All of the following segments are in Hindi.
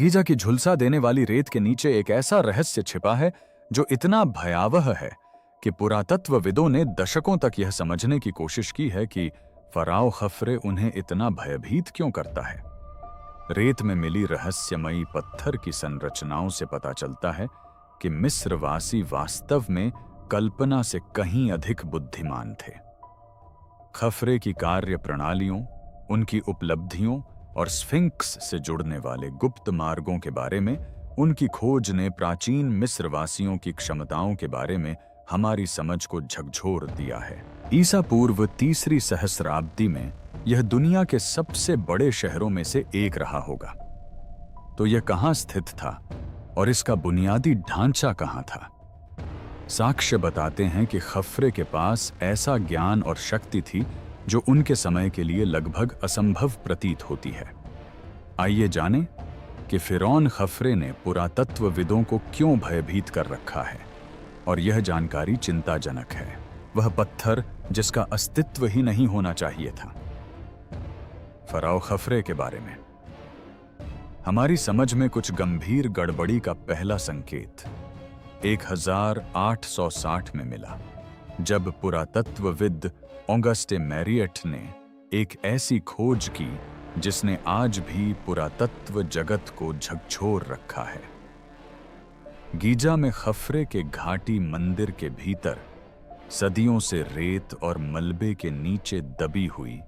गीजा की झुलसा देने वाली रेत के नीचे एक ऐसा रहस्य छिपा है जो इतना भयावह है कि पुरातत्वविदों ने दशकों तक यह समझने की कोशिश की है कि फराओ खफरे उन्हें इतना भयभीत क्यों करता है। रेत में मिली रहस्यमयी पत्थर की संरचनाओं से पता चलता है कि मिस्रवासी वास्तव में कल्पना से कहीं अधिक बुद्धिमान थे। खफरे की कार्य प्रणालियों, उनकी उपलब्धियों और स्फिंक्स से जुड़ने वाले गुप्त मार्गों के बारे में उनकी खोज ने प्राचीन मिस्रवासियों की क्षमताओं के बारे में हमारी समझ को झकझोर दिया है। ईसा पूर्व तीसरी सहस्राब्दी में यह दुनिया के सबसे बड़े शहरों में से एक रहा होगा। तो यह कहां स्थित था और इसका बुनियादी ढांचा कहां था? साक्ष्य बताते हैं कि खफरे के पास ऐसा ज्ञान और शक्ति थी जो उनके समय के लिए लगभग असंभव प्रतीत होती है। आइए जानें कि फिरौन खफरे ने पुरातत्वविदों को क्यों भयभीत कर रखा है, और यह जानकारी चिंताजनक है। वह पत्थर जिसका अस्तित्व ही नहीं होना चाहिए था। फराओ खफरे के बारे में हमारी समझ में कुछ गंभीर गड़बड़ी का पहला संकेत 1860 में मिला, जब पुरातत्वविद ऑगस्टे मैरियट ने एक ऐसी खोज की जिसने आज भी पुरातत्व जगत को झकझोर रखा है। गीजा में खफरे के घाटी मंदिर के भीतर सदियों से रेत और मलबे के नीचे दबी हुई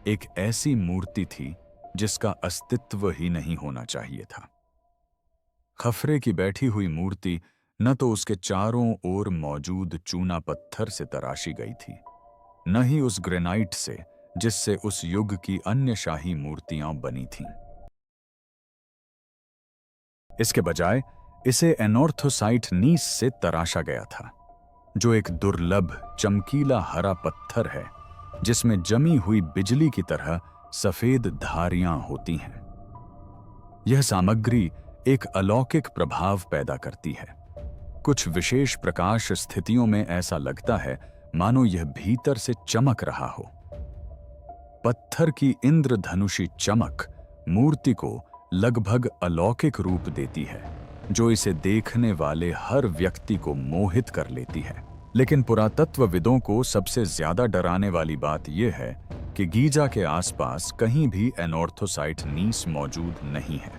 एक ऐसी मूर्ति थी जिसका अस्तित्व ही नहीं होना चाहिए था। खफरे की बैठी हुई मूर्ति न तो उसके चारों ओर मौजूद चूना पत्थर से तराशी गई थी, न ही उस ग्रेनाइट से जिससे उस युग की अन्य शाही मूर्तियां बनी थीं। इसके बजाय इसे एनोर्थोसाइट नीस से तराशा गया था, जो एक दुर्लभ चमकीला हरा पत्थर है जिसमें जमी हुई बिजली की तरह सफेद धारियां होती हैं। यह सामग्री एक अलौकिक प्रभाव पैदा करती है। कुछ विशेष प्रकाश स्थितियों में ऐसा लगता है मानो यह भीतर से चमक रहा हो। पत्थर की इंद्रधनुषी चमक मूर्ति को लगभग अलौकिक रूप देती है, जो इसे देखने वाले हर व्यक्ति को मोहित कर लेती है। लेकिन पुरातत्वविदों को सबसे ज्यादा डराने वाली बात यह है कि गीजा के आसपास कहीं भी एनोर्थोसाइट नीस मौजूद नहीं है।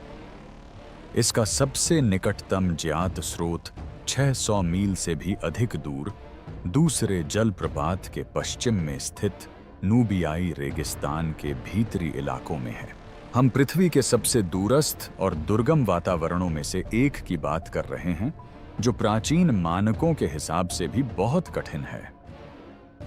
इसका सबसे निकटतम ज्ञात स्रोत 600 मील से भी अधिक दूर दूसरे जलप्रपात के पश्चिम में स्थित नूबियाई रेगिस्तान के भीतरी इलाकों में है। हम पृथ्वी के सबसे दूरस्थ और दुर्गम वातावरणों में से एक की बात कर रहे हैं, जो प्राचीन मानकों के हिसाब से भी बहुत कठिन है।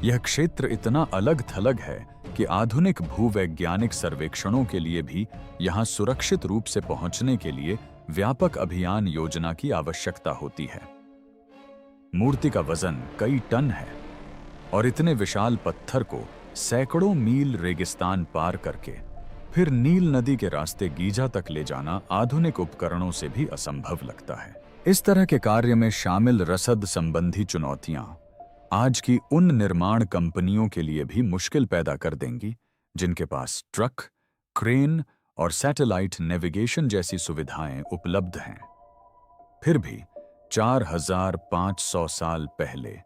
यह क्षेत्र इतना अलग थलग है कि आधुनिक भूवैज्ञानिक सर्वेक्षणों के लिए भी यहां सुरक्षित रूप से पहुंचने के लिए व्यापक अभियान योजना की आवश्यकता होती है। मूर्ति का वजन कई टन है और इतने विशाल पत्थर को सैकड़ों मील रेगिस्तान पार करके फिर नील नदी के रास्ते गीजा तक ले जाना आधुनिक उपकरणों से भी असंभव लगता है। इस तरह के कार्य में शामिल रसद संबंधी चुनौतियां आज की उन निर्माण कंपनियों के लिए भी मुश्किल पैदा कर देंगी जिनके पास ट्रक, क्रेन और सैटेलाइट नेविगेशन जैसी सुविधाएं उपलब्ध हैं। फिर भी 4500 साल पहले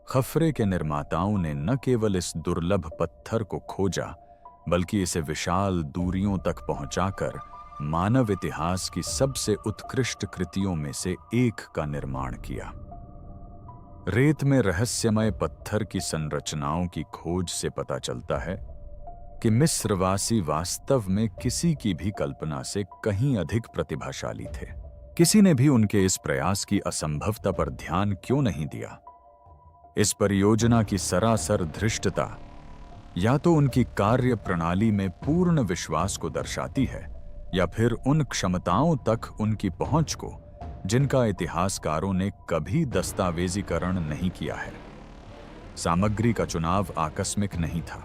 खफरे के निर्माताओं ने न केवल इस दुर्लभ पत्थर को खोजा, बल्कि इसे विशाल दूरियों तक पहुंचाकर मानव इतिहास की सबसे उत्कृष्ट कृतियों में से एक का निर्माण किया। रेत में रहस्यमय पत्थर की संरचनाओं की खोज से पता चलता है कि मिस्रवासी वास्तव में किसी की भी कल्पना से कहीं अधिक प्रतिभाशाली थे। किसी ने भी उनके इस प्रयास की असंभवता पर ध्यान क्यों नहीं दिया? इस परियोजना की सरासर धृष्टता या तो उनकी कार्य प्रणाली में पूर्ण विश्वास को दर्शाती है, या फिर उन क्षमताओं तक उनकी पहुंच को जिनका इतिहासकारों ने कभी दस्तावेजीकरण नहीं किया है। सामग्री का चुनाव आकस्मिक नहीं था।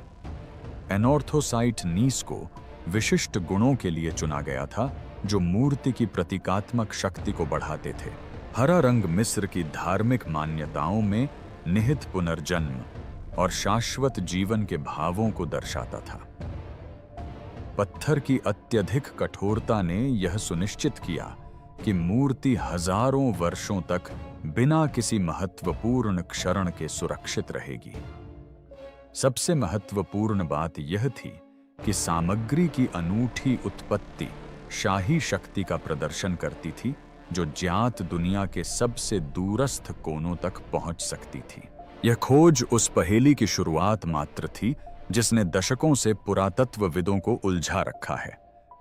एनोर्थोसाइट नीस को विशिष्ट गुणों के लिए चुना गया था जो मूर्ति की प्रतीकात्मक शक्ति को बढ़ाते थे। हरा रंग मिस्र की धार्मिक मान्यताओं में निहित पुनर्जन्म और शाश्वत जीवन के भावों को दर्शाता था। पत्थर की अत्यधिक कठोरता ने यह सुनिश्चित किया कि मूर्ति हजारों वर्षों तक बिना किसी महत्वपूर्ण क्षरण के सुरक्षित रहेगी। सबसे महत्वपूर्ण बात यह थी कि सामग्री की अनूठी उत्पत्ति शाही शक्ति का प्रदर्शन करती थी, जो ज्ञात दुनिया के सबसे दूरस्थ कोनों तक पहुंच सकती थी। यह खोज उस पहेली की शुरुआत मात्र थी जिसने दशकों से पुरातत्वविदों को उलझा रखा है,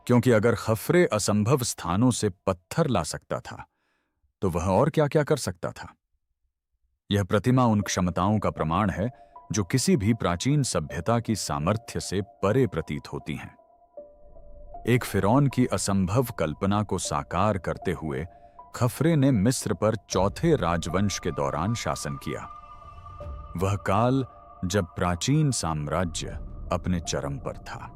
क्योंकि अगर खफरे असंभव स्थानों से पत्थर ला सकता था तो वह और क्या-क्या कर सकता था। यह प्रतिमा उन क्षमताओं का प्रमाण है जो किसी भी प्राचीन सभ्यता की सामर्थ्य से परे प्रतीत होती हैं। एक फिरौन की असंभव कल्पना को साकार करते हुए खफरे ने मिस्र पर चौथे राजवंश के दौरान शासन किया। वह काल जब प्राचीन साम्राज्य अपने चरम पर था।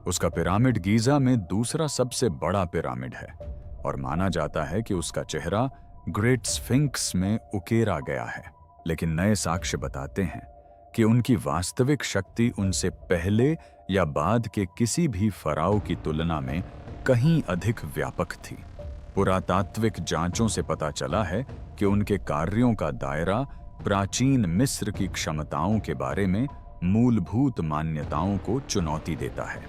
उसका पिरामिड गीजा में दूसरा सबसे बड़ा पिरामिड है और माना जाता है कि उसका चेहरा ग्रेट स्फिंक्स में उकेरा गया है। लेकिन नए साक्ष्य बताते हैं कि उनकी वास्तविक शक्ति उनसे पहले या बाद के किसी भी फराओ की तुलना में कहीं अधिक व्यापक थी। पुरातात्विक जांचों से पता चला है कि उनके कार्यों का दायरा प्राचीन मिस्र की क्षमताओं के बारे में मूलभूत मान्यताओं को चुनौती देता है।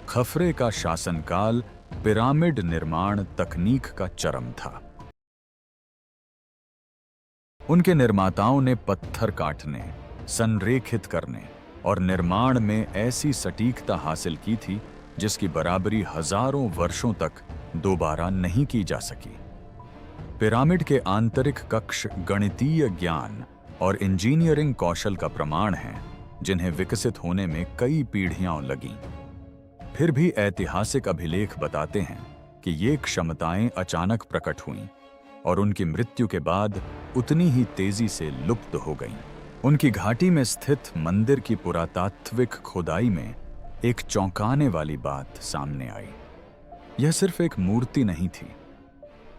खफरे का शासनकाल पिरामिड निर्माण तकनीक का चरम था। उनके निर्माताओं ने पत्थर काटने, संरेखित करने और निर्माण में ऐसी सटीकता हासिल की थी जिसकी बराबरी हजारों वर्षों तक दोबारा नहीं की जा सकी। पिरामिड के आंतरिक कक्ष गणितीय ज्ञान और इंजीनियरिंग कौशल का प्रमाण हैं, जिन्हें विकसित होने में कई पीढ़ियां लगीं। फिर भी ऐतिहासिक अभिलेख बताते हैं कि ये क्षमताएं अचानक प्रकट हुईं और उनकी मृत्यु के बाद उतनी ही तेजी से लुप्त हो गईं। उनकी घाटी में स्थित मंदिर की पुरातात्विक खुदाई में एक चौंकाने वाली बात सामने आई। यह सिर्फ एक मूर्ति नहीं थी,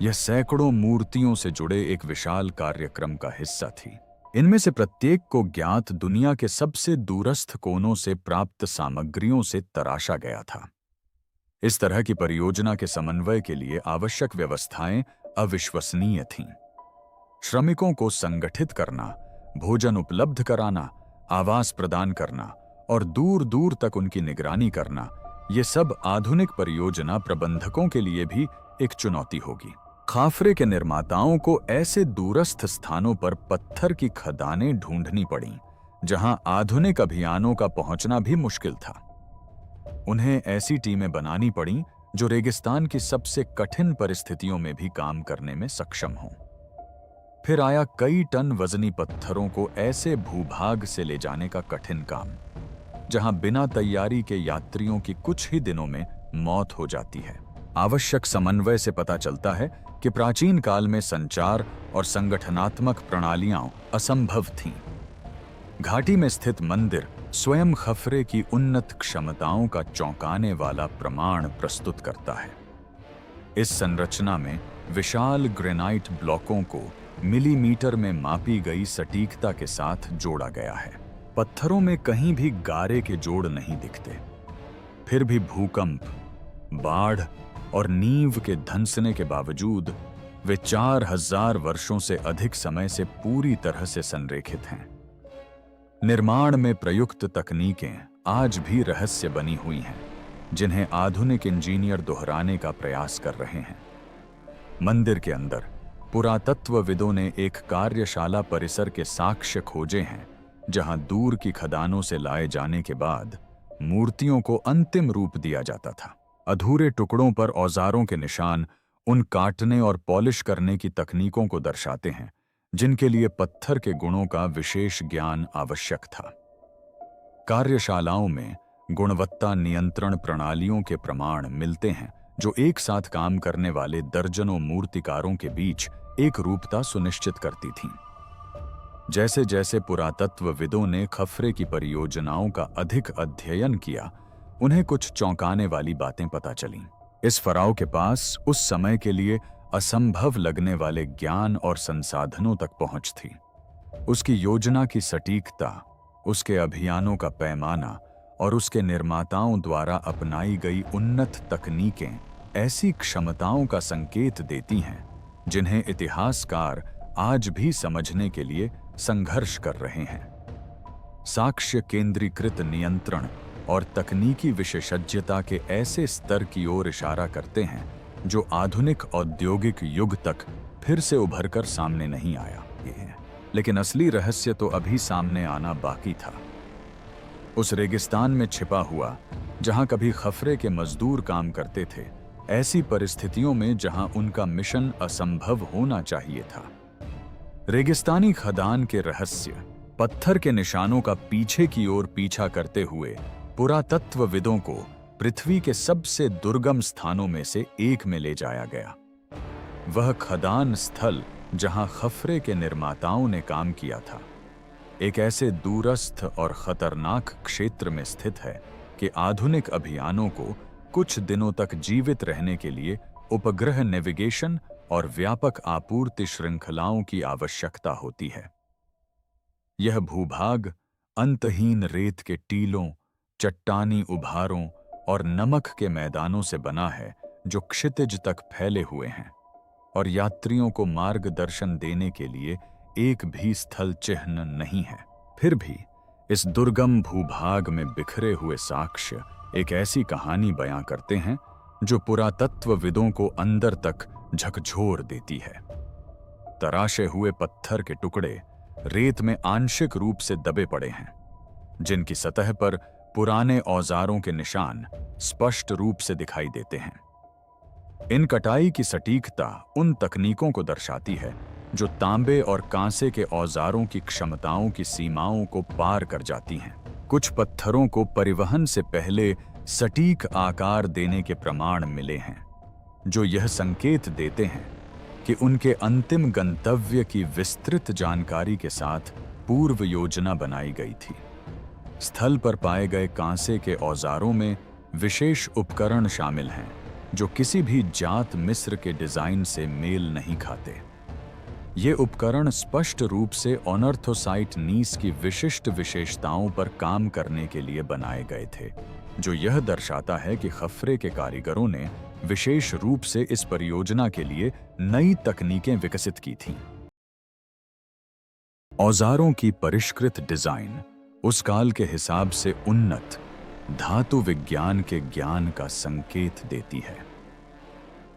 यह सैकड़ों मूर्तियों से जुड़े एक विशाल कार्यक्रम का हिस्सा थी। इनमें से प्रत्येक को ज्ञात दुनिया के सबसे दूरस्थ कोनों से प्राप्त सामग्रियों से तराशा गया था। इस तरह की परियोजना के समन्वय के लिए आवश्यक व्यवस्थाएं अविश्वसनीय थीं। श्रमिकों को संगठित करना, भोजन उपलब्ध कराना, आवास प्रदान करना और दूर दूर तक उनकी निगरानी करना, ये सब आधुनिक परियोजना प्रबंधकों के लिए भी एक चुनौती होगी। खाफरे के निर्माताओं को ऐसे दूरस्थ स्थानों पर पत्थर की खदानें ढूंढनी पड़ीं, जहां आधुनिक अभियानों का पहुंचना भी मुश्किल था। उन्हें ऐसी टीमें बनानी पड़ीं जो रेगिस्तान की सबसे कठिन परिस्थितियों में भी काम करने में सक्षम हों। फिर आया कई टन वजनी पत्थरों को ऐसे भूभाग से ले जाने का कठिन काम, जहां बिना तैयारी के यात्रियों की कुछ ही दिनों में मौत हो जाती है। आवश्यक समन्वय से पता चलता है कि प्राचीन काल में संचार और संगठनात्मक प्रणालियां असंभव थीं। घाटी में स्थित मंदिर स्वयं खफरे की उन्नत क्षमताओं का चौंकाने वाला प्रमाण प्रस्तुत करता है। इस संरचना में विशाल ग्रेनाइट ब्लॉकों को मिलीमीटर में मापी गई सटीकता के साथ जोड़ा गया है। पत्थरों में कहीं भी गारे के जोड़ नहीं दिखते। फिर भी भूकंप, बाढ़ और नींव के धंसने के बावजूद वे 4000 वर्षों से अधिक समय से पूरी तरह से संरेखित हैं। निर्माण में प्रयुक्त तकनीकें आज भी रहस्य बनी हुई हैं, जिन्हें आधुनिक इंजीनियर दोहराने का प्रयास कर रहे हैं। मंदिर के अंदर पुरातत्वविदों ने एक कार्यशाला परिसर के साक्ष्य खोजे हैं, जहां दूर की खदानों से लाए जाने के बाद मूर्तियों को अंतिम रूप दिया जाता था। अधूरे टुकड़ों पर औजारों के निशान उन काटने और पॉलिश करने की तकनीकों को दर्शाते हैं जिनके लिए पत्थर के गुणों का विशेष ज्ञान आवश्यक था। कार्यशालाओं में गुणवत्ता नियंत्रण प्रणालियों के प्रमाण मिलते हैं जो एक साथ काम करने वाले दर्जनों मूर्तिकारों के बीच एक रूपता सुनिश्चित करती थीं। जैसे जैसे पुरातत्वविदों ने खफरे की परियोजनाओं का अधिक अध्ययन किया, उन्हें कुछ चौंकाने वाली बातें पता चलीं। इस फराओ के पास उस समय के लिए असंभव लगने वाले ज्ञान और संसाधनों तक पहुंच थी। उसकी योजना की सटीकता, उसके अभियानों का पैमाना और उसके निर्माताओं द्वारा अपनाई गई उन्नत तकनीकें ऐसी क्षमताओं का संकेत देती हैं जिन्हें इतिहासकार आज भी समझने के लिए संघर्ष कर रहे हैं। साक्ष्य केंद्रीकृत नियंत्रण और तकनीकी विशेषज्ञता के ऐसे स्तर की ओर इशारा करते हैं जो आधुनिक औद्योगिक युग तक फिर से उभरकर सामने नहीं आया। लेकिन असली रहस्य तो अभी सामने आना बाकी था। उस रेगिस्तान में छिपा हुआ, जहां कभी खफरे के मजदूर काम करते थे, ऐसी परिस्थितियों में जहां उनका मिशन असंभव होना चाहिए था। रेगिस्तानी खदान के रहस्य, पत्थर के निशानों का पीछे की ओर पीछा करते हुए पुरातत्वविदों को पृथ्वी के सबसे दुर्गम स्थानों में से एक में ले जाया गया। वह खदान स्थल जहां खफरे के निर्माताओं ने काम किया था, एक ऐसे दूरस्थ और खतरनाक क्षेत्र में स्थित है कि आधुनिक अभियानों को कुछ दिनों तक जीवित रहने के लिए उपग्रह नेविगेशन और व्यापक आपूर्ति श्रृंखलाओं की आवश्यकता होती है। यह भूभाग अंतहीन रेत के टीलों, चट्टानी उभारों और नमक के मैदानों से बना है जो क्षितिज तक फैले हुए हैं, और यात्रियों को मार्गदर्शन देने के लिए एक भी स्थल चिह्न नहीं है। फिर भी इस दुर्गम भूभाग में बिखरे हुए साक्ष्य एक ऐसी कहानी बयां करते हैं जो पुरातत्वविदों को अंदर तक झकझोर देती है। तराशे हुए पत्थर के टुकड़े रेत में आंशिक रूप से दबे पड़े हैं, जिनकी सतह पर पुराने औजारों के निशान स्पष्ट रूप से दिखाई देते हैं। इन कटाई की सटीकता उन तकनीकों को दर्शाती है जो तांबे और कांसे के औजारों की क्षमताओं की सीमाओं को पार कर जाती हैं। कुछ पत्थरों को परिवहन से पहले सटीक आकार देने के प्रमाण मिले हैं, जो यह संकेत देते हैं कि उनके अंतिम गंतव्य की विस्तृत जानकारी के साथ पूर्व योजना बनाई गई थी। स्थल पर पाए गए कांसे के औजारों में विशेष उपकरण शामिल हैं जो किसी भी जात मिस्र के डिजाइन से मेल नहीं खाते। ये उपकरण स्पष्ट रूप से ऑनर्थोसाइट नीस की विशिष्ट विशेषताओं पर काम करने के लिए बनाए गए थे, जो यह दर्शाता है कि खफरे के कारीगरों ने विशेष रूप से इस परियोजना के लिए नई तकनीकें विकसित की थीं। औजारों की परिष्कृत डिजाइन उस काल के हिसाब से उन्नत धातु विज्ञान के ज्ञान का संकेत देती है।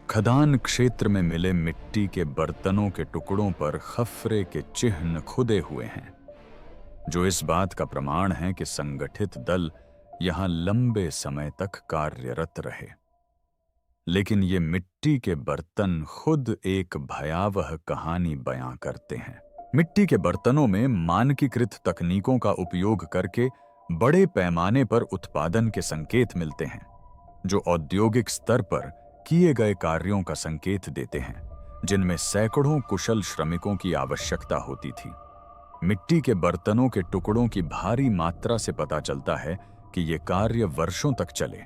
खदान क्षेत्र में मिले मिट्टी के बर्तनों के टुकड़ों पर खफरे के चिन्ह खुदे हुए हैं, जो इस बात का प्रमाण है कि संगठित दल यहां लंबे समय तक कार्यरत रहे। लेकिन ये मिट्टी के बर्तन खुद एक भयावह कहानी बयां करते हैं। मिट्टी के बर्तनों में मानकीकृत तकनीकों का उपयोग करके बड़े पैमाने पर उत्पादन के संकेत मिलते हैं, जो औद्योगिक स्तर पर किए गए कार्यों का संकेत देते हैं, जिनमें सैकड़ों कुशल श्रमिकों की आवश्यकता होती थी। मिट्टी के बर्तनों के टुकड़ों की भारी मात्रा से पता चलता है कि ये कार्य वर्षों तक चले,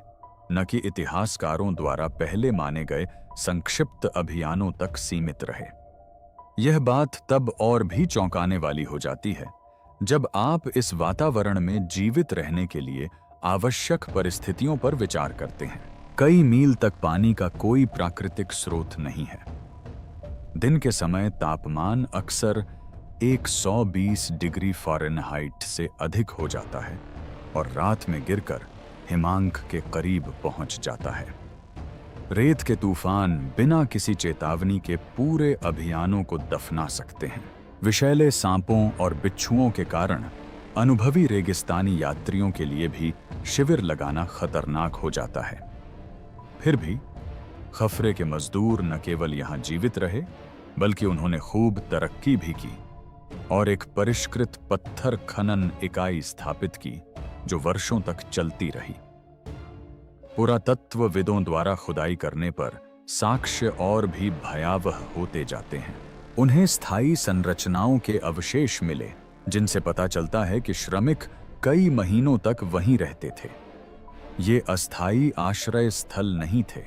न कि इतिहासकारों द्वारा पहले माने गए संक्षिप्त अभियानों तक सीमित रहे। यह बात तब और भी चौंकाने वाली हो जाती है जब आप इस वातावरण में जीवित रहने के लिए आवश्यक परिस्थितियों पर विचार करते हैं। कई मील तक पानी का कोई प्राकृतिक स्रोत नहीं है। दिन के समय तापमान अक्सर 120 डिग्री फ़ारेनहाइट से अधिक हो जाता है और रात में गिरकर हिमांक के करीब पहुंच जाता है। रेत के तूफान बिना किसी चेतावनी के पूरे अभियानों को दफना सकते हैं। विषैले सांपों और बिच्छुओं के कारण अनुभवी रेगिस्तानी यात्रियों के लिए भी शिविर लगाना खतरनाक हो जाता है। फिर भी खफरे के मजदूर न केवल यहां जीवित रहे, बल्कि उन्होंने खूब तरक्की भी की और एक परिष्कृत पत्थर खनन इकाई स्थापित की जो वर्षों तक चलती रही। पुरातत्वविदों द्वारा खुदाई करने पर साक्ष्य और भी भयावह होते जाते हैं। उन्हें स्थायी संरचनाओं के अवशेष मिले, जिनसे पता चलता है कि श्रमिक कई महीनों तक वहीं रहते थे। ये अस्थायी आश्रय स्थल नहीं थे,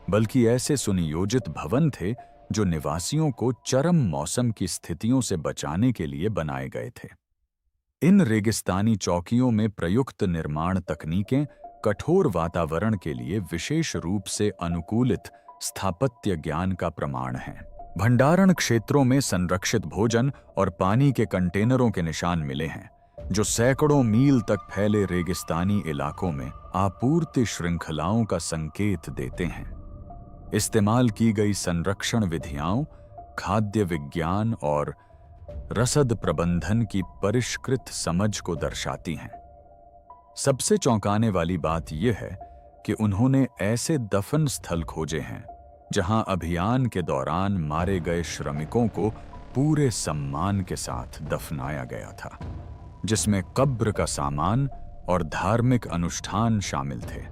बल्कि ऐसे सुनियोजित भवन थे जो निवासियों को चरम मौसम की स्थितियों से बचाने के लिए बनाए गए थे। इन रेगिस्तानी चौकियों में प्रयुक्त निर्माण तकनीकें कठोर वातावरण के लिए विशेष रूप से अनुकूलित स्थापत्य ज्ञान का प्रमाण हैं। भंडारण क्षेत्रों में संरक्षित भोजन और पानी के कंटेनरों के निशान मिले हैं, जो सैकड़ों मील तक फैले रेगिस्तानी इलाकों में आपूर्ति श्रृंखलाओं का संकेत देते हैं। इस्तेमाल की गई संरक्षण विधियां खाद्य विज्ञान और रसद प्रबंधन की परिष्कृत समझ को दर्शाती हैं। सबसे चौंकाने वाली बात यह है कि उन्होंने ऐसे दफन स्थल खोजे हैं जहां अभियान के दौरान मारे गए श्रमिकों को पूरे सम्मान के साथ दफनाया गया था, जिसमें कब्र का सामान और धार्मिक अनुष्ठान शामिल थे,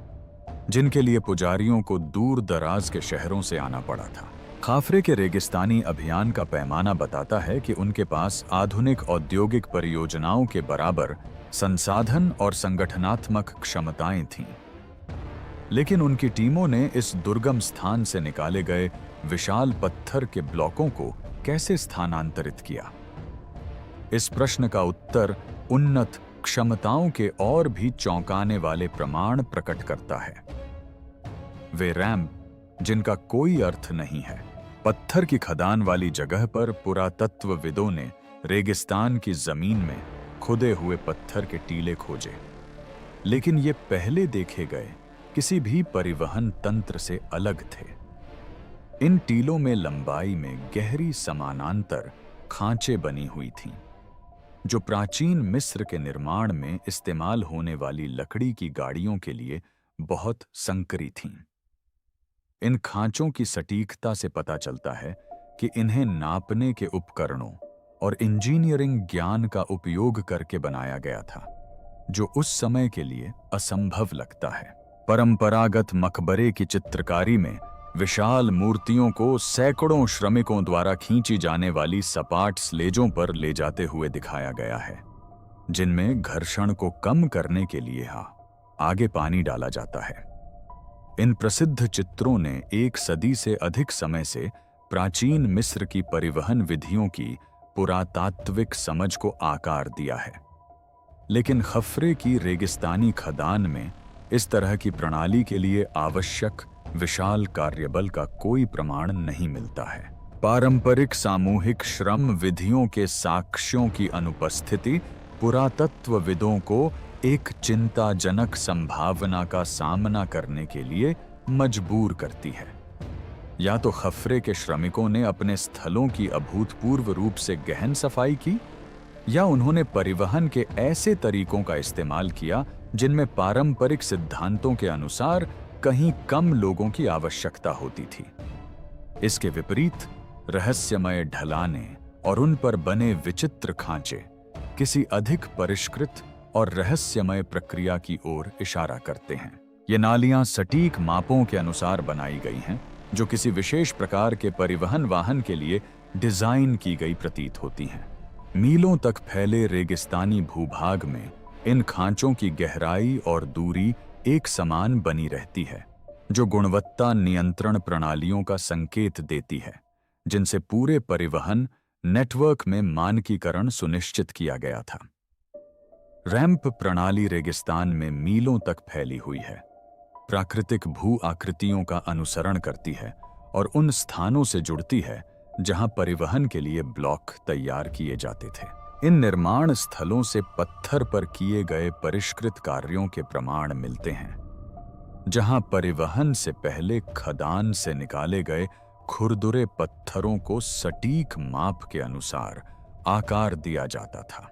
जिनके लिए पुजारियों को दूर दराज के शहरों से आना पड़ा था। खाफरे के रेगिस्तानी अभियान का पैमाना बताता है कि उनके पास आधुनिक औद्योगिक परियोजनाओं के बराबर संसाधन और संगठनात्मक क्षमताएं थीं, लेकिन उनकी टीमों ने इस दुर्गम स्थान से निकाले गए विशाल पत्थर के ब्लॉकों को कैसे स्थानांतरित किया? इस प्रश्न का उत्तर उन्नत क्षमताओं के और भी चौंकाने वाले प्रमाण प्रकट करता है। वे रैंप, जिनका कोई अर्थ नहीं है, पत्थर की खदान वाली जगह पर पुरातत्वविदों ने रेगिस्तान की जमीन में खुदे हुए पत्थर के टीले खोजे, लेकिन ये पहले देखे गए किसी भी परिवहन तंत्र से अलग थे। इन टीलों में लंबाई में गहरी समानांतर खांचे बनी हुई थीं, जो प्राचीन मिस्र के निर्माण में इस्तेमाल होने वाली लकड़ी की गाड़ियों के लिए बहुत संकरी थीं। इन खांचों की सटीकता से पता चलता है कि इन्हें नापने के उपकरणों और इंजीनियरिंग ज्ञान का उपयोग करके बनाया गया था, जो उस समय के लिए असंभव लगता है। परंपरागत मकबरे की चित्रकारी में विशाल मूर्तियों को सैकड़ों श्रमिकों द्वारा खींची जाने वाली सपाट स्लेजों पर ले जाते हुए दिखाया गया है, जिनमें घर्षण को कम करने के लिए आगे पानी डाला जाता है। इन प्रसिद्ध चित्रों ने एक सदी से अधिक समय से प्राचीन मिस्र की परिवहन विधियों की पुरातात्विक समझ को आकार दिया है, लेकिन खफरे की रेगिस्तानी खदान में इस तरह की प्रणाली के लिए आवश्यक विशाल कार्यबल का कोई प्रमाण नहीं मिलता है। पारंपरिक सामूहिक श्रम विधियों के साक्ष्यों की अनुपस्थिति पुरातत्वविदों को एक चिंताजनक संभावना का सामना करने के लिए मजबूर करती है। या तो खफरे के श्रमिकों ने अपने स्थलों की अभूतपूर्व रूप से गहन सफाई की, या उन्होंने परिवहन के ऐसे तरीकों का इस्तेमाल किया जिनमें पारंपरिक सिद्धांतों के अनुसार कहीं कम लोगों की आवश्यकता होती थी। इसके विपरीत रहस्यमय ढलाने और उन पर बने विचित्र खांचे किसी अधिक परिष्कृत और रहस्यमय प्रक्रिया की ओर इशारा करते हैं। ये नालियां सटीक मापों के अनुसार बनाई गई हैं, जो किसी विशेष प्रकार के परिवहन वाहन के लिए डिजाइन की गई प्रतीत होती हैं। मीलों तक फैले रेगिस्तानी भूभाग में इन खांचों की गहराई और दूरी एक समान बनी रहती है, जो गुणवत्ता नियंत्रण प्रणालियों का संकेत देती है, जिनसे पूरे परिवहन नेटवर्क में मानकीकरण सुनिश्चित किया गया था। रैंप प्रणाली रेगिस्तान में मीलों तक फैली हुई है, प्राकृतिक भू आकृतियों का अनुसरण करती है और उन स्थानों से जुड़ती है जहां परिवहन के लिए ब्लॉक तैयार किए जाते थे। इन निर्माण स्थलों से पत्थर पर किए गए परिष्कृत कार्यों के प्रमाण मिलते हैं, जहां परिवहन से पहले खदान से निकाले गए खुरदुरे पत्थरों को सटीक माप के अनुसार आकार दिया जाता था।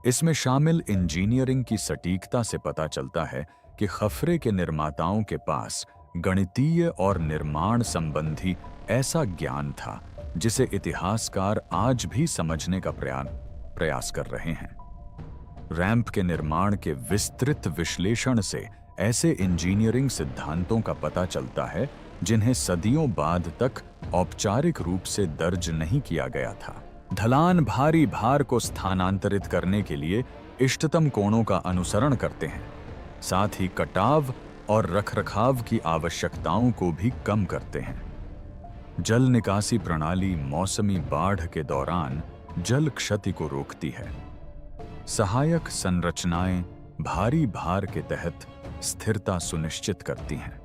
इसमें शामिल इंजीनियरिंग की सटीकता से पता चलता है कि खफरे के निर्माताओं के पास गणितीय और निर्माण संबंधी ऐसा ज्ञान था जिसे इतिहासकार आज भी समझने का प्रयास कर रहे हैं। रैंप के निर्माण के विस्तृत विश्लेषण से ऐसे इंजीनियरिंग सिद्धांतों का पता चलता है जिन्हें सदियों बाद तक औपचारिक रूप से दर्ज नहीं किया गया था। ढलान भारी भार को स्थानांतरित करने के लिए इष्टतम कोणों का अनुसरण करते हैं, साथ ही कटाव और रखरखाव की आवश्यकताओं को भी कम करते हैं। जल निकासी प्रणाली मौसमी बाढ़ के दौरान जल क्षति को रोकती है। सहायक संरचनाएं भारी भार के तहत स्थिरता सुनिश्चित करती हैं।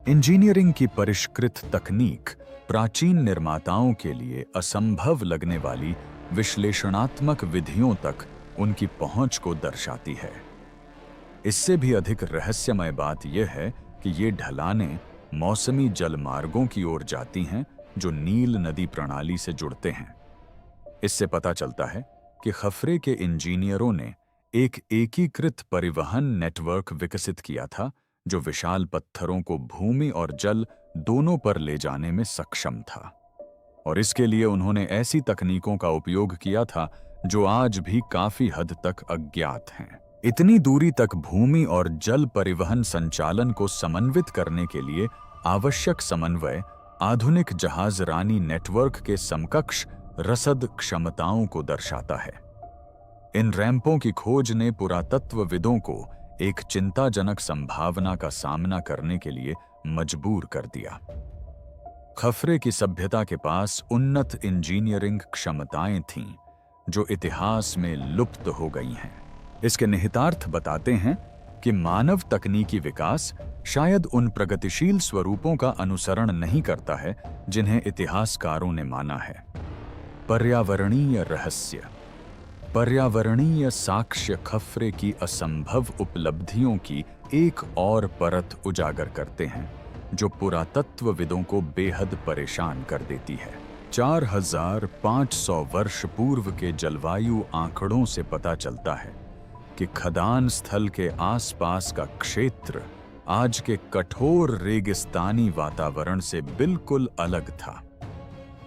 इंजीनियरिंग की परिष्कृत तकनीक प्राचीन निर्माताओं के लिए असंभव लगने वाली विश्लेषणात्मक विधियों तक उनकी पहुंच को दर्शाती है। इससे भी अधिक रहस्यमय बात यह है कि ये ढलानें मौसमी जलमार्गों की ओर जाती हैं जो नील नदी प्रणाली से जुड़ते हैं। इससे पता चलता है कि खफरे के इंजीनियरों ने एक एकीकृत परिवहन नेटवर्क विकसित किया था जो विशाल पत्थरों को भूमि और जल दोनों पर ले जाने में सक्षम था, और इसके लिए उन्होंने ऐसी तकनीकों का उपयोग किया था जो आज भी काफी हद तक अज्ञात हैं। इतनी दूरी तक भूमि और जल परिवहन संचालन को समन्वित करने के लिए आवश्यक समन्वय आधुनिक जहाजरानी नेटवर्क के समकक्ष रसद क्षमताओं को दर्शाता है। इन रैंपों की खोज ने पुरातत्वविदों को एक चिंताजनक संभावना का सामना करने के लिए मजबूर कर दिया। खफरे की सभ्यता के पास उन्नत इंजीनियरिंग क्षमताएं थीं जो इतिहास में लुप्त हो गई हैं। इसके निहितार्थ बताते हैं कि मानव तकनीकी विकास शायद उन प्रगतिशील स्वरूपों का अनुसरण नहीं करता है जिन्हें इतिहासकारों ने माना है। पर्यावरणीय रहस्य। पर्यावरणीय साक्ष्य खफरे की असंभव उपलब्धियों की एक और परत उजागर करते हैं जो पुरातत्वविदों को बेहद परेशान कर देती है। 4500 वर्ष पूर्व के जलवायु आंकड़ों से पता चलता है कि खदान स्थल के आसपास का क्षेत्र आज के कठोर रेगिस्तानी वातावरण से बिल्कुल अलग था।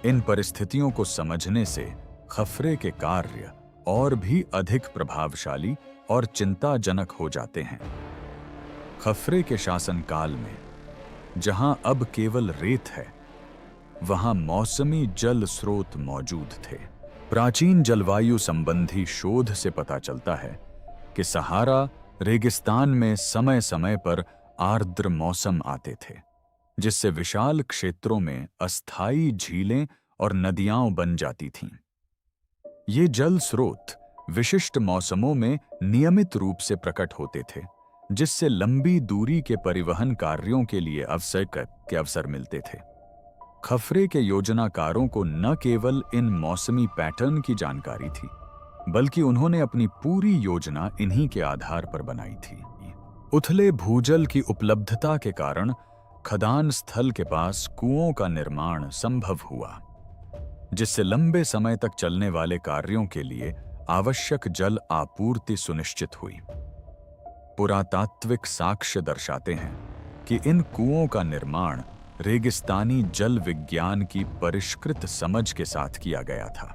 इन परिस्थितियों को समझने से खफरे के कार्य और भी अधिक प्रभावशाली और चिंताजनक हो जाते हैं। खफरे के शासनकाल में जहां अब केवल रेत है, वहां मौसमी जल स्रोत मौजूद थे। प्राचीन जलवायु संबंधी शोध से पता चलता है कि सहारा रेगिस्तान में समय समय पर आर्द्र मौसम आते थे, जिससे विशाल क्षेत्रों में अस्थायी झीलें और नदियां बन जाती थीं। ये जल स्रोत विशिष्ट मौसमों में नियमित रूप से प्रकट होते थे, जिससे लंबी दूरी के परिवहन कार्यों के लिए अवसर मिलते थे। खफरे के योजनाकारों को न केवल इन मौसमी पैटर्न की जानकारी थी, बल्कि उन्होंने अपनी पूरी योजना इन्हीं के आधार पर बनाई थी। उथले भूजल की उपलब्धता के कारण खदान स्थल के पास कुओं का निर्माण संभव हुआ, जिससे लंबे समय तक चलने वाले कार्यों के लिए आवश्यक जल आपूर्ति सुनिश्चित हुई। पुरातात्विक साक्ष्य दर्शाते हैं कि इन कुओं का निर्माण रेगिस्तानी जल विज्ञान की परिष्कृत समझ के साथ किया गया था।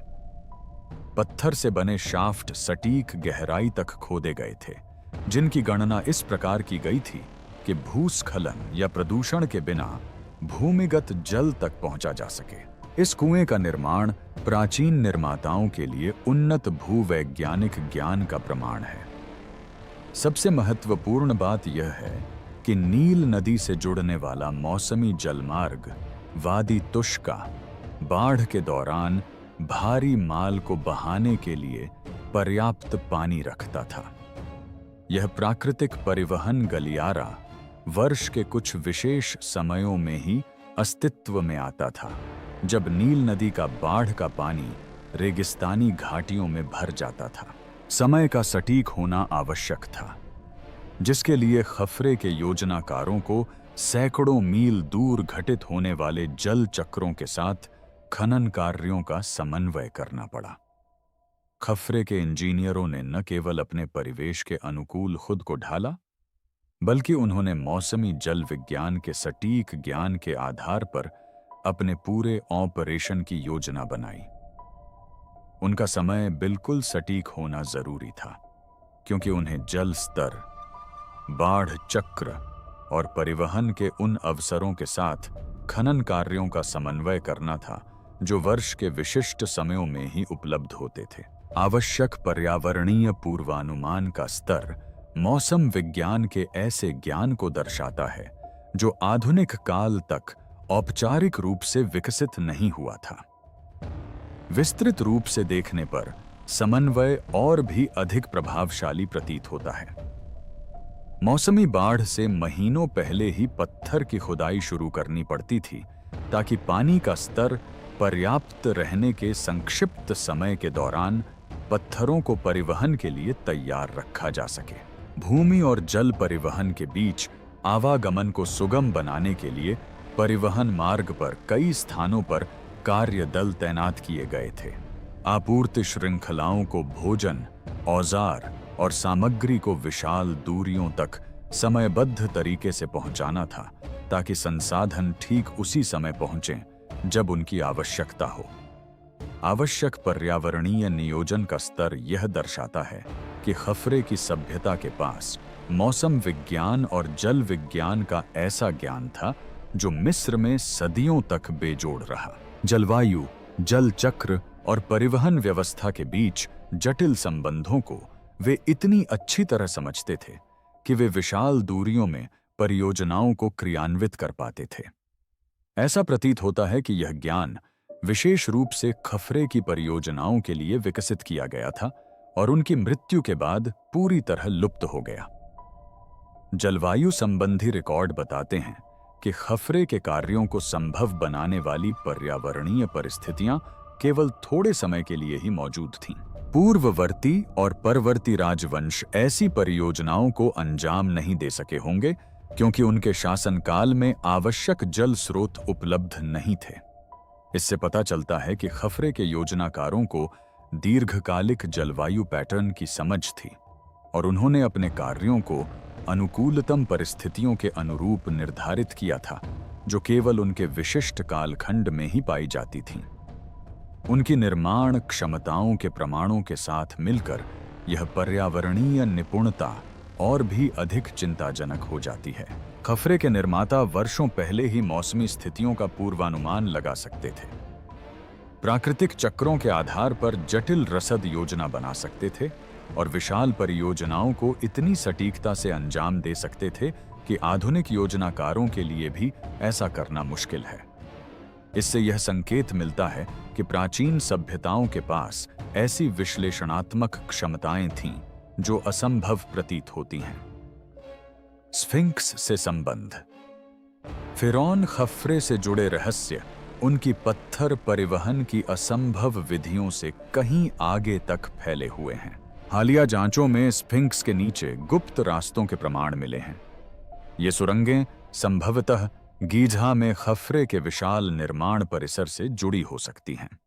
पत्थर से बने शाफ्ट सटीक गहराई तक खोदे गए थे, जिनकी गणना इस प्रकार की गई थी कि भूस्खलन या प्रदूषण के बिना भूमिगत जल तक पहुंचा जा सके। इस कुएं का निर्माण प्राचीन निर्माताओं के लिए उन्नत भूवैज्ञानिक ज्ञान का प्रमाण है। सबसे महत्वपूर्ण बात यह है कि नील नदी से जुड़ने वाला मौसमी जलमार्ग वादी तुष्का बाढ़ के दौरान भारी माल को बहाने के लिए पर्याप्त पानी रखता था। यह प्राकृतिक परिवहन गलियारा वर्ष के कुछ विशेष समयों में ही अस्तित्व में आता था, जब नील नदी का बाढ़ का पानी रेगिस्तानी घाटियों में भर जाता था। समय का सटीक होना आवश्यक था, जिसके लिए खफरे के योजनाकारों को सैकड़ों मील दूर घटित होने वाले जल चक्रों के साथ खनन कार्यों का समन्वय करना पड़ा। खफरे के इंजीनियरों ने न केवल अपने परिवेश के अनुकूल खुद को ढाला, बल्कि उन्होंने मौसमी जल विज्ञान के सटीक ज्ञान के आधार पर अपने पूरे ऑपरेशन की योजना बनाई। उनका समय बिल्कुल सटीक होना जरूरी था, क्योंकि उन्हें जल स्तर, बाढ़ चक्र और परिवहन के उन अवसरों के साथ खनन कार्यों का समन्वय करना था जो वर्ष के विशिष्ट समयों में ही उपलब्ध होते थे। आवश्यक पर्यावरणीय पूर्वानुमान का स्तर मौसम विज्ञान के ऐसे ज्ञान को दर्शाता है जो आधुनिक काल तक औपचारिक रूप से विकसित नहीं हुआ था। विस्तृत रूप से देखने पर समन्वय और भी अधिक प्रभावशाली प्रतीत होता है। मौसमी बाढ़ से महीनों पहले ही पत्थर की खुदाई शुरू करनी पड़ती थी ताकि पानी का स्तर पर्याप्त रहने के संक्षिप्त समय के दौरान पत्थरों को परिवहन के लिए तैयार रखा जा सके। भूमि और जल परिवहन के बीच आवागमन को सुगम बनाने के लिए परिवहन मार्ग पर कई स्थानों पर कार्य दल तैनात किए गए थे। आपूर्ति श्रृंखलाओं को भोजन, औजार और सामग्री को विशाल दूरियों तक समयबद्ध तरीके से पहुंचाना था ताकि संसाधन ठीक उसी समय पहुंचें जब उनकी आवश्यकता हो। आवश्यक पर्यावरणीय नियोजन का स्तर यह दर्शाता है कि खफरे की सभ्यता के पास मौसम विज्ञान और जल विज्ञान का ऐसा ज्ञान था जो मिस्र में सदियों तक बेजोड़ रहा। जलवायु, जल चक्र और परिवहन व्यवस्था के बीच जटिल संबंधों को वे इतनी अच्छी तरह समझते थे कि वे विशाल दूरियों में परियोजनाओं को क्रियान्वित कर पाते थे। ऐसा प्रतीत होता है कि यह ज्ञान विशेष रूप से खफरे की परियोजनाओं के लिए विकसित किया गया था और उनकी मृत्यु के बाद पूरी तरह लुप्त हो गया। जलवायु संबंधी रिकॉर्ड बताते हैं कि खफरे के कार्यों को संभव बनाने वाली पर्यावरणीय परिस्थितियां केवल थोड़े समय के लिए ही मौजूद थीं। पूर्ववर्ती और परवर्ती राजवंश ऐसी परियोजनाओं को अंजाम नहीं दे सके होंगे क्योंकि उनके शासनकाल में आवश्यक जल स्रोत उपलब्ध नहीं थे। इससे पता चलता है कि खफरे के योजनाकारों को दीर्घकालिक जलवायु पैटर्न की समझ थी और उन्होंने अपने कार्यों को अनुकूलतम परिस्थितियों के अनुरूप निर्धारित किया था जो केवल उनके विशिष्ट कालखंड में ही पाई जाती थीं। उनकी निर्माण क्षमताओं के प्रमाणों के साथ मिलकर यह पर्यावरणीय निपुणता और भी अधिक चिंताजनक हो जाती है। खफरे के निर्माता वर्षों पहले ही मौसमी स्थितियों का पूर्वानुमान लगा सकते थे, प्राकृतिक चक्रों के आधार पर जटिल रसद योजना बना सकते थे और विशाल परियोजनाओं को इतनी सटीकता से अंजाम दे सकते थे कि आधुनिक योजनाकारों के लिए भी ऐसा करना मुश्किल है। इससे यह संकेत मिलता है कि प्राचीन सभ्यताओं के पास ऐसी विश्लेषणात्मक क्षमताएं थीं जो असंभव प्रतीत होती हैं। स्फिंक्स से संबंध। फिरौन खफरे से जुड़े रहस्य उनकी पत्थर परिवहन की असंभव विधियों से कहीं आगे तक फैले हुए हैं। हालिया जांचों में स्फिंक्स के नीचे गुप्त रास्तों के प्रमाण मिले हैं। ये सुरंगें संभवतः गीज़ा में खफरे के विशाल निर्माण परिसर से जुड़ी हो सकती हैं।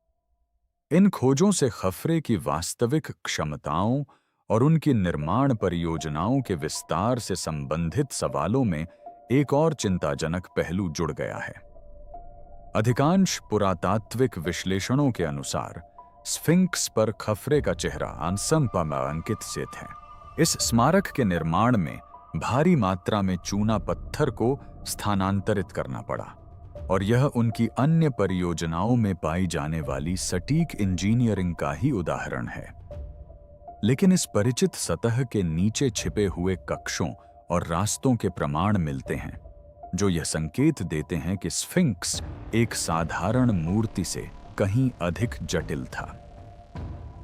इन खोजों से खफरे की वास्तविक क्षमताओं और उनकी निर्माण परियोजनाओं के विस्तार से संबंधित सवालों में एक और चिंताजनक पहलू जुड़ गया है। अधिकांश पुरातात्विक विश्लेषणों के अनुसार स्फिंक्स पर खफरे का चेहरा अंकित स्थित है। इस स्मारक के निर्माण में भारी मात्रा में चूना पत्थर को स्थानांतरित करना पड़ा और यह उनकी अन्य परियोजनाओं में पाई जाने वाली सटीक इंजीनियरिंग का ही उदाहरण है। लेकिन इस परिचित सतह के नीचे छिपे हुए कक्षों और रास्तों के प्रमाण मिलते हैं जो यह संकेत देते हैं कि स्फिंक्स एक साधारण मूर्ति से कहीं अधिक जटिल था।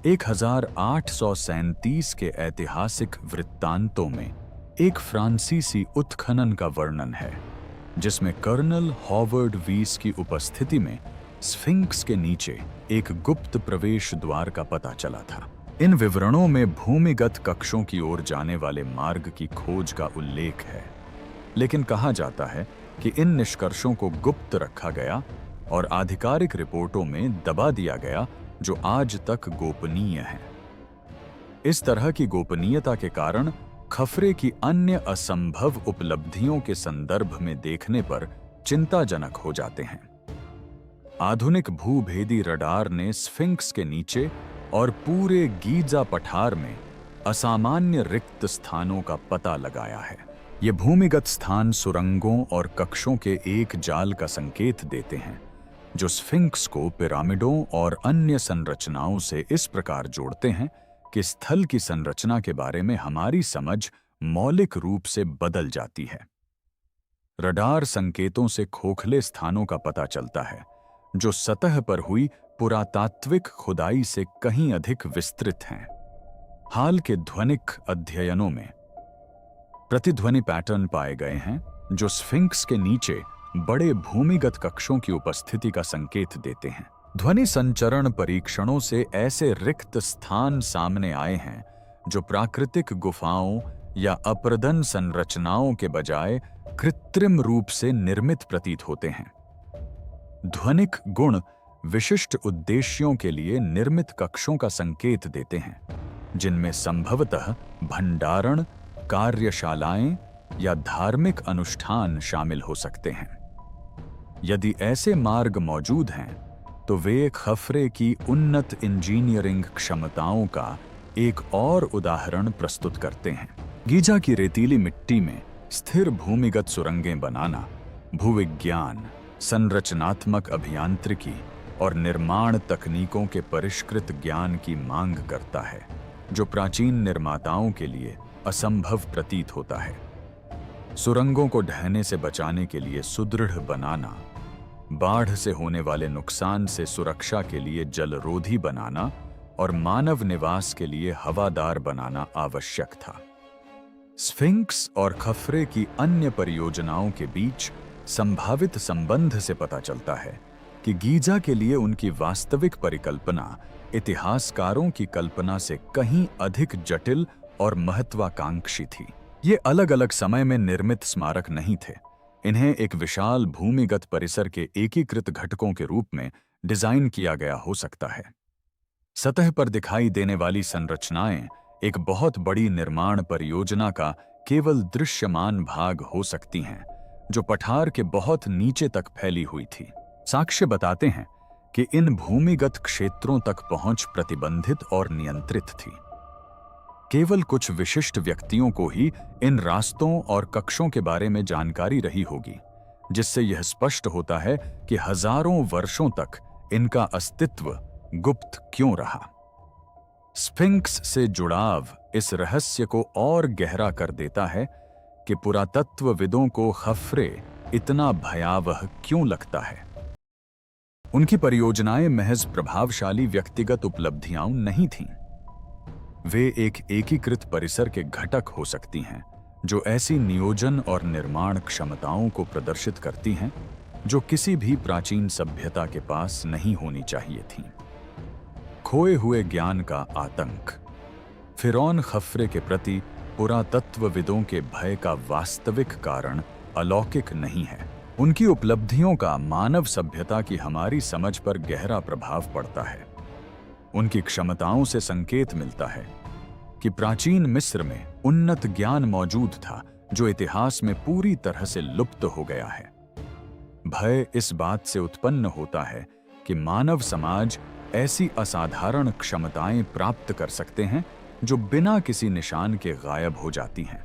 1837 के ऐतिहासिक वृत्तांतों में एक फ्रांसीसी उत्खनन का वर्णन है जिसमें कर्नल हॉवर्ड वीस की उपस्थिति में स्फिंक्स के नीचे एक गुप्त प्रवेश द्वार का पता चला था। इन विवरणों में भूमिगत कक्षों की ओर जाने वाले मार्ग की खोज का उल्लेख है, लेकिन कहा जाता है कि इन निष्कर्षों को गुप्त रखा गया और आधिकारिक रिपोर्टों में दबा दिया गया जो आज तक गोपनीय है। इस तरह की गोपनीयता के कारण खफरे की अन्य असंभव उपलब्धियों के संदर्भ में देखने पर चिंताजनक हो जाते हैं। आधुनिक भूभेदी रडार ने स्फिंक्स के नीचे और पूरे गीज़ा पठार में असामान्य रिक्त स्थानों का पता लगाया है। ये भूमिगत स्थान सुरंगों और कक्षों के एक जाल का संकेत देते हैं जो स्फिंक्स को पिरामिडों और अन्य संरचनाओं से इस प्रकार जोड़ते हैं कि स्थल की संरचना के बारे में हमारी समझ मौलिक रूप से बदल जाती है। रडार संकेतों से खोखले स्थानों का पता चलता है जो सतह पर हुई पुरातात्विक खुदाई से कहीं अधिक विस्तृत हैं। हाल के ध्वनिक अध्ययनों में प्रतिध्वनि पैटर्न पाए गए हैं जो स्फिंक्स के नीचे बड़े भूमिगत कक्षों की उपस्थिति का संकेत देते हैं। ध्वनि संचरण परीक्षणों से ऐसे रिक्त स्थान सामने आए हैं जो प्राकृतिक गुफाओं या अप्रदन संरचनाओं के बजाय कृत्रिम रूप से निर्मित प्रतीत होते हैं। ध्वनिक गुण विशिष्ट उद्देश्यों के लिए निर्मित कक्षों का संकेत देते हैं, जिनमें संभवतः भंडारण, कार्यशालाएं या धार्मिक अनुष्ठान शामिल हो सकते हैं। यदि ऐसे मार्ग मौजूद हैं, तो वे खफरे की उन्नत इंजीनियरिंग क्षमताओं का एक और उदाहरण प्रस्तुत करते हैं। गीजा की रेतीली मिट्टी में स्थिर भूमिगत सुरंगें बनाना भूविज्ञान, संरचनात्मक अभियांत्रिकी और निर्माण तकनीकों के परिष्कृत ज्ञान की मांग करता है, जो प्राचीन निर्माताओं के लिए असंभव प्रतीत होता है। सुरंगों को ढहने से बचाने के लिए सुदृढ़ बनाना, बाढ़ से होने वाले नुकसान से सुरक्षा के लिए जलरोधी बनाना और मानव निवास के लिए हवादार बनाना आवश्यक था। स्फिंक्स और खफरे की अन्य परियोजनाओं के बीच संभावित संबंध से पता चलता है कि गीजा के लिए उनकी वास्तविक परिकल्पना इतिहासकारों की कल्पना से कहीं अधिक जटिल और महत्वाकांक्षी थी। ये अलग अलग समय में निर्मित स्मारक नहीं थे। इन्हें एक विशाल भूमिगत परिसर के एकीकृत घटकों के रूप में डिजाइन किया गया हो सकता है। सतह पर दिखाई देने वाली संरचनाएं एक बहुत बड़ी निर्माण परियोजना का केवल दृश्यमान भाग हो सकती हैं, जो पठार के बहुत नीचे तक फैली हुई थी। साक्ष्य बताते हैं कि इन भूमिगत क्षेत्रों तक पहुंच प्रतिबंधित और नियंत्रित थी। केवल कुछ विशिष्ट व्यक्तियों को ही इन रास्तों और कक्षों के बारे में जानकारी रही होगी, जिससे यह स्पष्ट होता है कि हजारों वर्षों तक इनका अस्तित्व गुप्त क्यों रहा। स्फिंक्स से जुड़ाव इस रहस्य को और गहरा कर देता है कि पुरातत्वविदों को खफरे इतना भयावह क्यों लगता है। उनकी परियोजनाएं महज प्रभावशाली व्यक्तिगत उपलब्धियां नहीं थीं। वे एक एकीकृत परिसर के घटक हो सकती हैं, जो ऐसी नियोजन और निर्माण क्षमताओं को प्रदर्शित करती हैं जो किसी भी प्राचीन सभ्यता के पास नहीं होनी चाहिए थीं। खोए हुए ज्ञान का आतंक। फिरौन खफरे के प्रति पुरातत्वविदों के भय का वास्तविक कारण अलौकिक नहीं है। उनकी उपलब्धियों का मानव सभ्यता की हमारी समझ पर गहरा प्रभाव पड़ता है। उनकी क्षमताओं से संकेत मिलता है कि प्राचीन मिस्र में उन्नत ज्ञान मौजूद था जो इतिहास में पूरी तरह से लुप्त हो गया है। भय इस बात से उत्पन्न होता है कि मानव समाज ऐसी असाधारण क्षमताएं प्राप्त कर सकते हैं जो बिना किसी निशान के गायब हो जाती हैं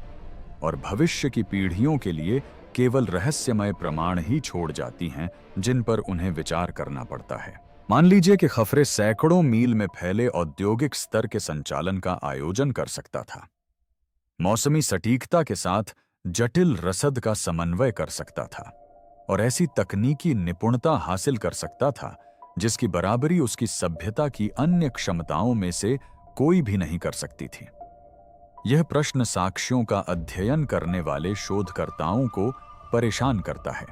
और भविष्य की पीढ़ियों के लिए केवल रहस्यमय प्रमाण ही छोड़ जाती हैं, जिन पर उन्हें विचार करना पड़ता है। मान लीजिए कि खफरे सैकड़ों मील में फैले औद्योगिक स्तर के संचालन का आयोजन कर सकता था, मौसमी सटीकता के साथ जटिल रसद का समन्वय कर सकता था और ऐसी तकनीकी निपुणता हासिल कर सकता था जिसकी बराबरी उसकी सभ्यता की अन्य क्षमताओं में से कोई भी नहीं कर सकती थी। यह प्रश्न साक्ष्यों का अध्ययन करने वाले शोधकर्ताओं को परेशान करता है,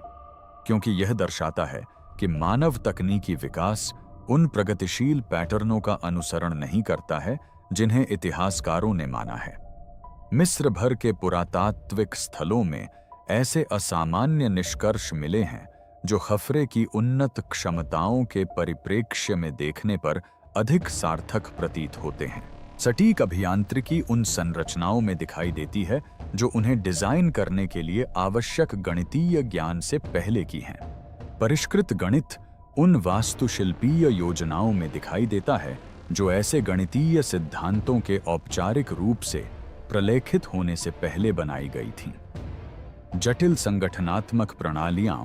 क्योंकि यह दर्शाता है कि मानव तकनीकी विकास उन प्रगतिशील पैटर्नों का अनुसरण नहीं करता है जिन्हें इतिहासकारों ने माना है। मिस्र भर के पुरातात्विक स्थलों में ऐसे असामान्य निष्कर्ष मिले हैं जो खफरे की उन्नत क्षमताओं के परिप्रेक्ष्य में देखने पर अधिक सार्थक प्रतीत होते हैं। सटीक अभियांत्रिकी उन संरचनाओं में दिखाई देती है जो उन्हें डिजाइन करने के लिए आवश्यक गणितीय ज्ञान से पहले की हैं। परिष्कृत गणित उन वास्तुशिल्पीय योजनाओं में दिखाई देता है जो ऐसे गणितीय सिद्धांतों के औपचारिक रूप से प्रलेखित होने से पहले बनाई गई थीं। जटिल संगठनात्मक प्रणालियां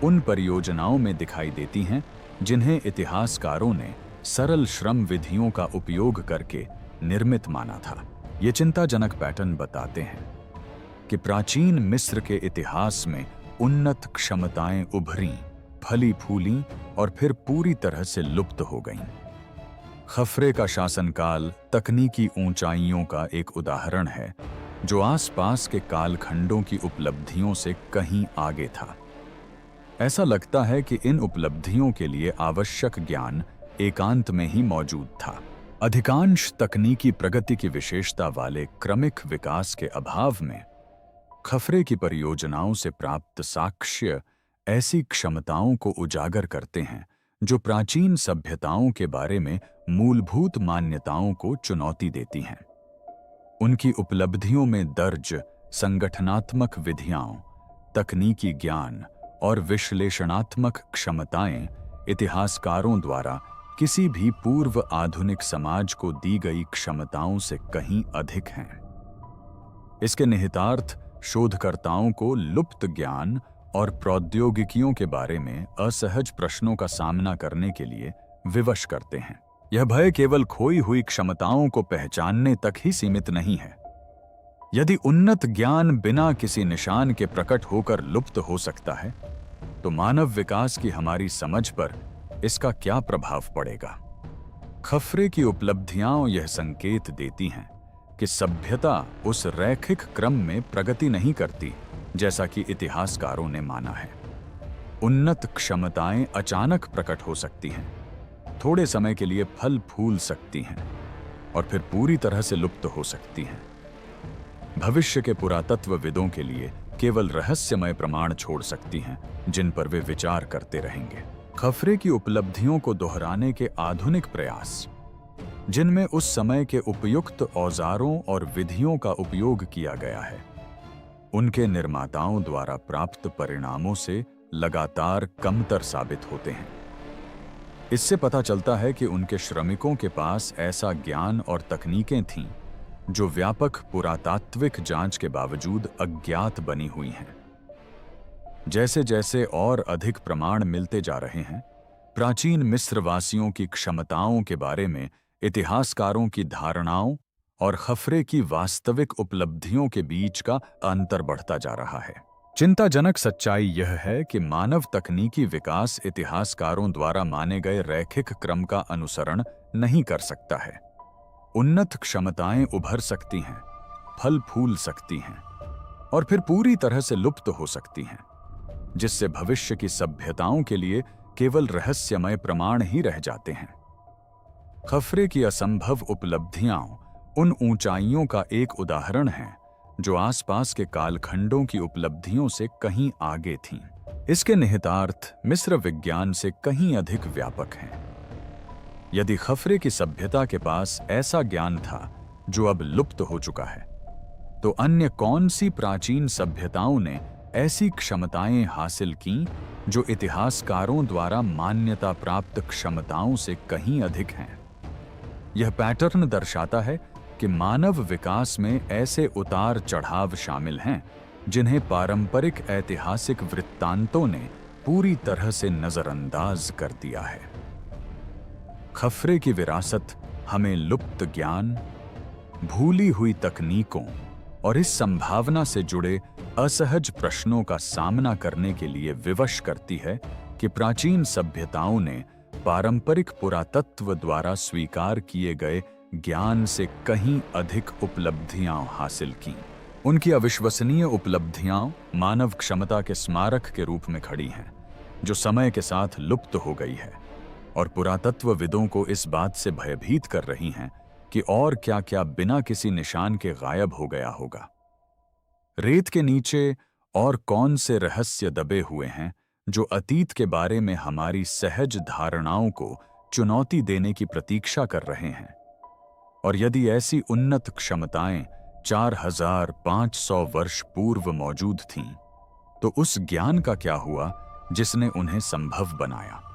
उन परियोजनाओं में दिखाई देती हैं जिन्हें इतिहासकारों ने सरल श्रम विधियों का उपयोग करके निर्मित माना था। ये चिंताजनक पैटर्न बताते हैं कि प्राचीन मिस्र के इतिहास में उन्नत क्षमताएं उभरी, फली फूली और फिर पूरी तरह से लुप्त हो गईं। खफरे का शासनकाल तकनीकी ऊंचाइयों का एक उदाहरण है, जो आसपास के कालखंडों की उपलब्धियों से कहीं आगे था। ऐसा लगता है कि इन उपलब्धियों के लिए आवश्यक ज्ञान एकांत में ही मौजूद था। अधिकांश तकनीकी प्रगति की विशेषता वाले क्रमिक विकास के अभाव में खफरे की परियोजनाओं से प्राप्त साक्ष्य ऐसी क्षमताओं को उजागर करते हैं जो प्राचीन सभ्यताओं के बारे में मूलभूत मान्यताओं को चुनौती देती हैं। उनकी उपलब्धियों में दर्ज संगठनात्मक विधियां, तकनीकी ज्ञान और विश्लेषणात्मक क्षमताएं इतिहासकारों द्वारा किसी भी पूर्व आधुनिक समाज को दी गई क्षमताओं से कहीं अधिक हैं। इसके निहितार्थ शोधकर्ताओं को लुप्त ज्ञान और प्रौद्योगिकियों के बारे में असहज प्रश्नों का सामना करने के लिए विवश करते हैं। यह भय केवल खोई हुई क्षमताओं को पहचानने तक ही सीमित नहीं है। यदि उन्नत ज्ञान बिना किसी निशान के प्रकट होकर लुप्त हो सकता है, तो मानव विकास की हमारी समझ पर इसका क्या प्रभाव पड़ेगा? खफरे की उपलब्धियां यह संकेत देती हैं कि सभ्यता उस रैखिक क्रम में प्रगति नहीं करती जैसा कि इतिहासकारों ने माना है। उन्नत क्षमताएं अचानक प्रकट हो सकती हैं, थोड़े समय के लिए फल फूल सकती हैं और फिर पूरी तरह से लुप्त हो सकती हैं। भविष्य के पुरातत्वविदों के लिए केवल रहस्यमय प्रमाण छोड़ सकती हैं, जिन पर वे विचार करते रहेंगे। खफरे की उपलब्धियों को दोहराने के आधुनिक प्रयास, जिनमें उस समय के उपयुक्त औजारों और विधियों का उपयोग किया गया है, उनके निर्माताओं द्वारा प्राप्त परिणामों से लगातार कमतर साबित होते हैं। इससे पता चलता है कि उनके श्रमिकों के पास ऐसा ज्ञान और तकनीकें थीं जो व्यापक पुरातात्विक जांच के बावजूद अज्ञात बनी हुई हैं। जैसे जैसे और अधिक प्रमाण मिलते जा रहे हैं, प्राचीन मिस्रवासियों की क्षमताओं के बारे में इतिहासकारों की धारणाओं और खफरे की वास्तविक उपलब्धियों के बीच का अंतर बढ़ता जा रहा है। चिंताजनक सच्चाई यह है कि मानव तकनीकी विकास इतिहासकारों द्वारा माने गए रैखिक क्रम का अनुसरण नहीं कर सकता है। उन्नत क्षमताएं उभर सकती हैं, फल फूल सकती हैं और फिर पूरी तरह से लुप्त हो सकती हैं, जिससे भविष्य की सभ्यताओं के लिए केवल रहस्यमय प्रमाण ही रह जाते हैं। खफरे की असंभव उपलब्धियां उन ऊंचाइयों का एक उदाहरण है जो आसपास के कालखंडों की उपलब्धियों से कहीं आगे थीं। इसके निहितार्थ मिस्र विज्ञान से कहीं अधिक व्यापक हैं। यदि खफरे की सभ्यता के पास ऐसा ज्ञान था जो अब लुप्त हो चुका है, तो अन्य कौन सी प्राचीन सभ्यताओं ने ऐसी क्षमताएं हासिल कीं जो इतिहासकारों द्वारा मान्यता प्राप्त क्षमताओं से कहीं अधिक हैं? यह पैटर्न दर्शाता है कि मानव विकास में ऐसे उतार चढ़ाव शामिल हैं जिन्हें पारंपरिक ऐतिहासिक वृत्तांतों ने पूरी तरह से नजरअंदाज कर दिया है। खफरे की विरासत हमें लुप्त ज्ञान, भूली हुई तकनीकों और इस संभावना से जुड़े असहज प्रश्नों का सामना करने के लिए विवश करती है कि प्राचीन सभ्यताओं ने पारंपरिक पुरातत्व द्वारा स्वीकार किए गए ज्ञान से कहीं अधिक उपलब्धियां हासिल कीं। उनकी अविश्वसनीय उपलब्धियां मानव क्षमता के स्मारक के रूप में खड़ी हैं, जो समय के साथ लुप्त हो गई है और पुरातत्वविदों को इस बात से भयभीत कर रही हैं कि और क्या-क्या बिना किसी निशान के गायब हो गया होगा। रेत के नीचे और कौन से रहस्य दबे हुए हैं जो अतीत के बारे में हमारी सहज धारणाओं को चुनौती देने की प्रतीक्षा कर रहे हैं? और यदि ऐसी उन्नत क्षमताएं 4500 वर्ष पूर्व मौजूद थीं, तो उस ज्ञान का क्या हुआ जिसने उन्हें संभव बनाया?